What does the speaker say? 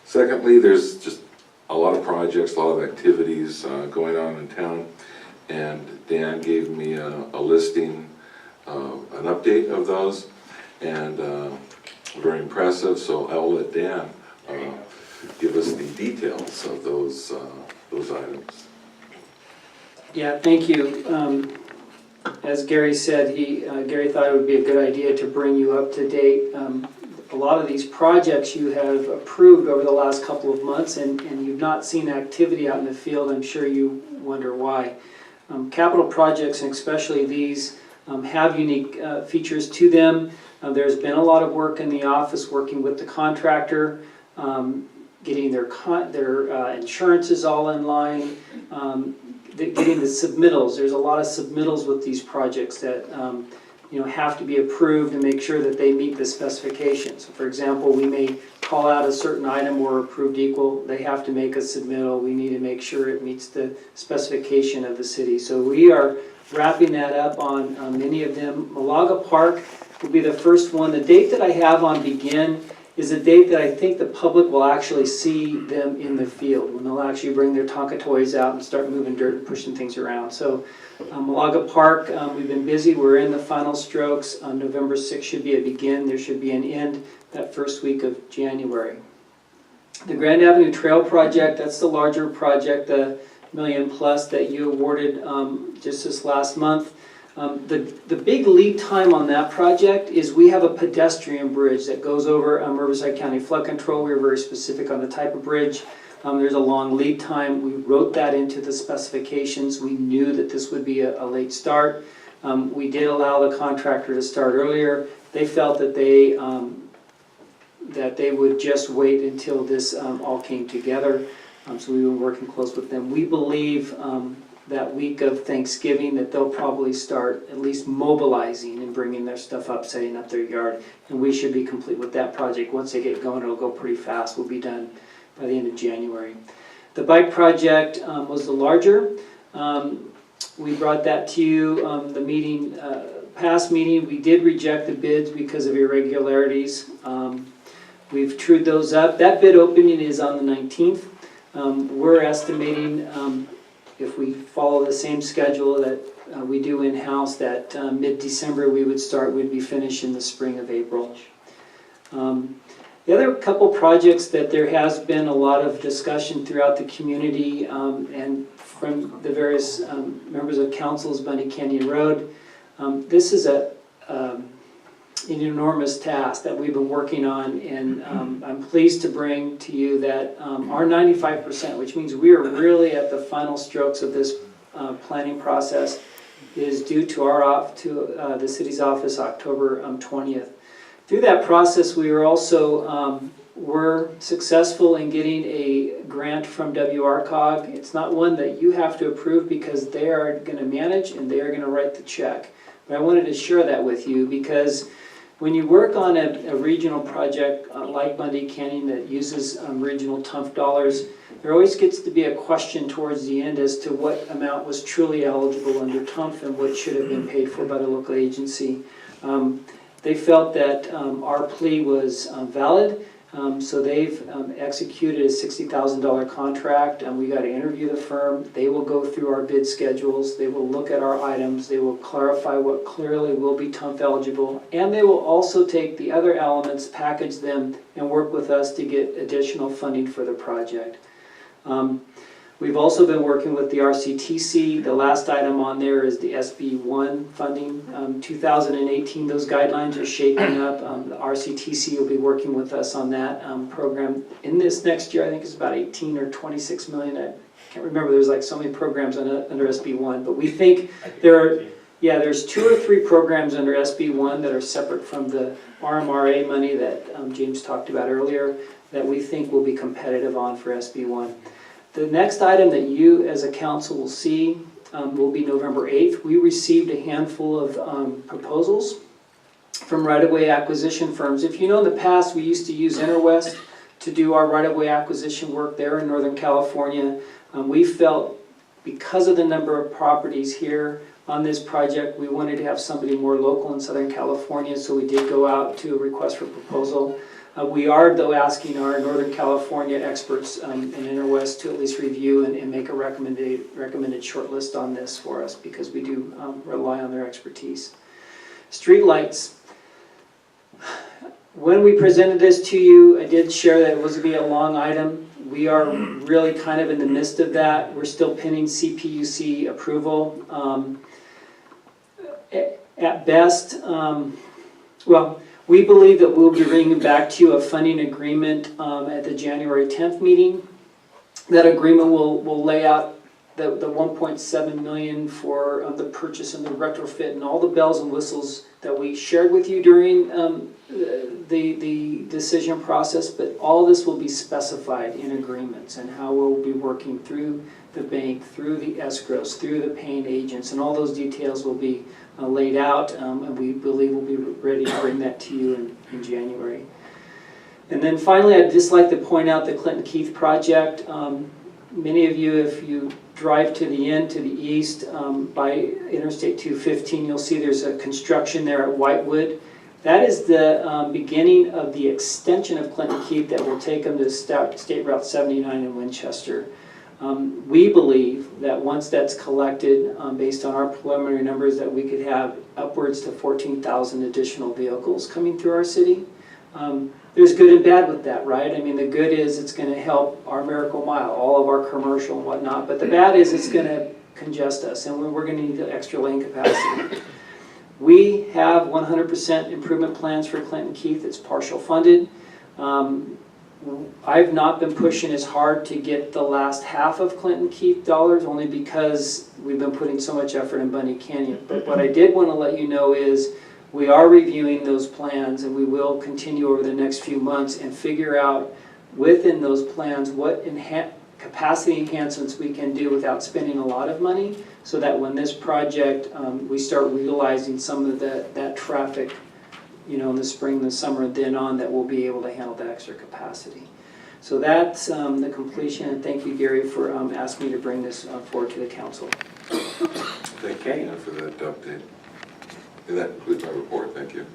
Secondly, there's just a lot of projects, a lot of activities going on in town, and Dan gave me a listing, an update of those, and very impressive, so I'll let Dan give us the details of those items. Yeah, thank you. As Gary said, Gary thought it would be a good idea to bring you up to date. A lot of these projects you have approved over the last couple of months, and you've not seen activity out in the field. I'm sure you wonder why. Capital projects, and especially these, have unique features to them. There's been a lot of work in the office working with the contractor, getting their insurances all in line, getting the submittals. There's a lot of submittals with these projects that have to be approved and make sure that they meet the specifications. So for example, we may call out a certain item or approved equal. They have to make a submittal. We need to make sure it meets the specification of the city. So we are wrapping that up on many of them. Malaga Park will be the first one. The date that I have on Begin is a date that I think the public will actually see them in the field, when they'll actually bring their Tonka toys out and start moving dirt and pushing things around. So Malaga Park, we've been busy. We're in the final strokes. November 6th should be a begin. There should be an end that first week of January. The Grand Avenue Trail project, that's the larger project, the $1 million plus that you awarded just this last month. The big lead time on that project is we have a pedestrian bridge that goes over Riverside County Flood Control. We were very specific on the type of bridge. There's a long lead time. We wrote that into the specifications. We knew that this would be a late start. We did allow the contractor to start earlier. They felt that they would just wait until this all came together. So we were working close with them. We believe that week of Thanksgiving that they'll probably start at least mobilizing and bringing their stuff up, setting up their yard, and we should be complete with that project. Once they get going, it'll go pretty fast. We'll be done by the end of January. The bike project was the larger. We brought that to you. The meeting, past meeting, we did reject the bids because of irregularities. We've trued those up. That bid opening is on the 19th. We're estimating, if we follow the same schedule that we do in-house, that mid-December we'd be finished in the spring of April. The other couple projects that there has been a lot of discussion throughout the community and from the various members of councils, Bunny Canyon Road. This is an enormous task that we've been working on, and I'm pleased to bring to you that our 95%, which means we are really at the final strokes of this planning process, is due to the city's office October 20th. Through that process, we are also were successful in getting a grant from WRCOG. It's not one that you have to approve because they are going to manage and they are going to write the check. But I wanted to share that with you because when you work on a regional project like Bundy Canyon that uses regional TUMF dollars, there always gets to be a question towards the end as to what amount was truly eligible under TUMF and what should have been paid for by the local agency. They felt that our plea was valid, so they've executed a $60,000 contract, and we got to interview the firm. They will go through our bid schedules. They will look at our items. They will clarify what clearly will be TUMF eligible, and they will also take the other elements, package them, and work with us to get additional funding for the project. We've also been working with the RCTC. The last item on there is the SB1 funding. 2018, those guidelines are shaping up. The RCTC will be working with us on that program. In this next year, I think it's about 18 or 26 million. I can't remember, there's like so many programs under SB1, but we think there's 2 or 3 programs under SB1 that are separate from the RMRA money that James talked about earlier that we think will be competitive on for SB1. The next item that you as a council will see will be November 8th. We received a handful of proposals from right-of-way acquisition firms. If you know in the past, we used to use Interwest to do our right-of-way acquisition work there in Northern California. We felt because of the number of properties here on this project, we wanted to have somebody more local in Southern California, so we did go out to a request for proposal. We are, though, asking our Northern California experts in Interwest to at least review and make a recommended short list on this for us, because we do rely on their expertise. Streetlights. When we presented this to you, I did share that it was going to be a long item. We are really kind of in the midst of that. We're still pending CPUC approval. At best, well, we believe that we'll be bringing back to you a funding agreement at the January 10th meeting. That agreement will lay out the 1.7 million for the purchase and the retrofit and all the bells and whistles that we shared with you during the decision process, but all this will be specified in agreements and how we'll be working through the bank, through the escrows, through the paying agents, and all those details will be laid out, and we believe we'll be ready to bring that to you in January. And then finally, I'd just like to point out the Clinton Keith project. Many of you, if you drive to the end, to the east, by Interstate 215, you'll see there's a construction there at Whitewood. That is the beginning of the extension of Clinton Keith that will take them to State Route 79 in Winchester. We believe that once that's collected, based on our preliminary numbers, that we could have upwards to 14,000 additional vehicles coming through our city. There's good and bad with that, right? I mean, the good is it's going to help our Miracle Mile, all of our commercial and whatnot, but the bad is it's going to congest us, and we're going to need the extra lane capacity. We have 100% improvement plans for Clinton Keith. It's partial funded. I've not been pushing as hard to get the last half of Clinton Keith dollars, only because we've been putting so much effort in Bunny Canyon. But what I did want to let you know is we are reviewing those plans, and we will continue over the next few months and figure out within those plans what capacity enhancements we can do without spending a lot of money, so that when this project, we start realizing some of that traffic, you know, in the spring, the summer, then on, that we'll be able to handle that extra capacity. So that's the completion, and thank you, Gary, for asking me to bring this forward to the council. Thank you for that update. And that concludes my report. Thank you.